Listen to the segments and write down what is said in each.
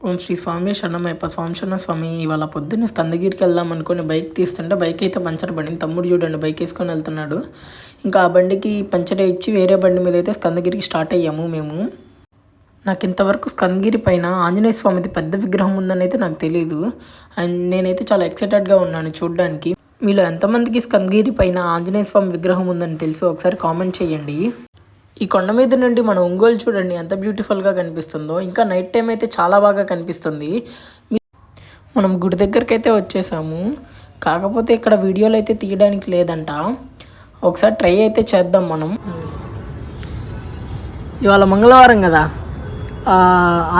ఓం శ్రీ స్వామి శరణమయ్యప్ప స్వామి శరణ స్వామి. ఇవాళ పొద్దున్నే స్కందగిరికి వెళ్దాం అనుకుని బైక్ తీస్తుంటే బైక్ అయితే పంచర్ పడింది. తమ్ముడు చూడండి బైక్ వేసుకొని వెళ్తున్నాడు. ఇంకా ఆ బండికి పంచర్ ఇచ్చి వేరే బండి మీద అయితే స్కందగిరికి స్టార్ట్ అయ్యాము మేము. నాకు ఇంతవరకు స్కందగిరి పైన ఆంజనేయ స్వామిది పెద్ద విగ్రహం ఉందని అయితే నాకు తెలియదు. అండ్ నేనైతే చాలా ఎక్సైటెడ్గా ఉన్నాను చూడడానికి. మీలో ఎంతమందికి స్కందగిరి పైన ఆంజనేయ స్వామి విగ్రహం ఉందని తెలుసు ఒకసారి కామెంట్ చేయండి. ఈ కొండ మీద నుండి మన ఒంగోలు చూడండి ఎంత బ్యూటిఫుల్గా కనిపిస్తుందో. ఇంకా నైట్ టైం అయితే చాలా బాగా కనిపిస్తుంది. మనం గుడి దగ్గరికి అయితే వచ్చేసాము. కాకపోతే ఇక్కడ వీడియోలు అయితే తీయడానికి లేదంట. ఒకసారి ట్రై అయితే చేద్దాం మనం. ఇవాళ మంగళవారం కదా,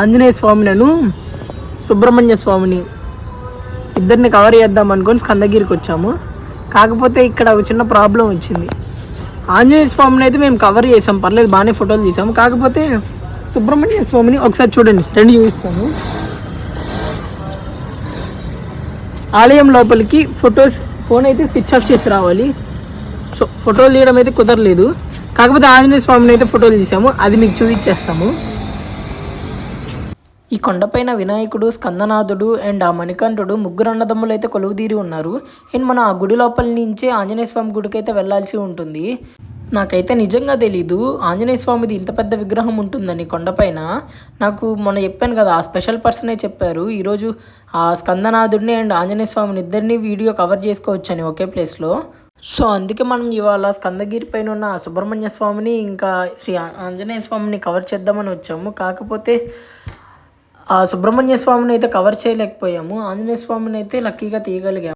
ఆంజనేయ స్వామిని సుబ్రహ్మణ్య స్వామిని ఇద్దరిని కవర్ చేద్దాం అనుకొని స్కందగిరికి వచ్చాము. కాకపోతే ఇక్కడ ఒక చిన్న ప్రాబ్లం వచ్చింది. ఆంజనేయ స్వామిని అయితే మేము కవర్ చేసాం, పర్లేదు బాగానే ఫోటోలు తీసాము. కాకపోతే సుబ్రహ్మణ్య స్వామిని ఒకసారి చూడండి, రెండు చూపిస్తాను. ఆలయం లోపలికి ఫోన్ అయితే స్విచ్ ఆఫ్ చేసి రావాలి. సో ఫోటోలు తీయడం అయితే కుదరలేదు. కాకపోతే ఆంజనేయ స్వామిని అయితే ఫోటోలు తీసాము, అది మీకు చూపించేస్తాము. ఈ కొండపైన వినాయకుడు, స్కందనాథుడు అండ్ ఆ మణికంఠుడు ముగ్గురు అన్నదమ్ములు అయితే కొలువుదీరి ఉన్నారు. అండ్ మనం ఆ గుడి లోపల నుంచే ఆంజనేయ స్వామి గుడికి అయితే వెళ్ళాల్సి ఉంటుంది. నాకైతే నిజంగా తెలీదు ఆంజనేయ స్వామిది ఇంత పెద్ద విగ్రహం ఉంటుందని కొండపైన. నాకు మొన్న చెప్పాను కదా, ఆ స్పెషల్ పర్సనే చెప్పారు ఈరోజు ఆ స్కందనాథుడిని అండ్ ఆంజనేయ స్వామిని ఇద్దరిని వీడియో కవర్ చేసుకోవచ్చని ఒకే ప్లేస్లో. సో అందుకే మనం ఇవాళ స్కందగిరి పైన ఉన్న సుబ్రహ్మణ్య స్వామిని ఇంకా శ్రీ ఆంజనేయ స్వామిని కవర్ చేద్దామని వచ్చాము. కాకపోతే ఆ సుబ్రహ్మణ్య స్వామిని అయితే కవర్ చేయలేకపోయాము. ఆంజనేయ స్వామిని అయితే లక్కీగా తీయగలిగాము.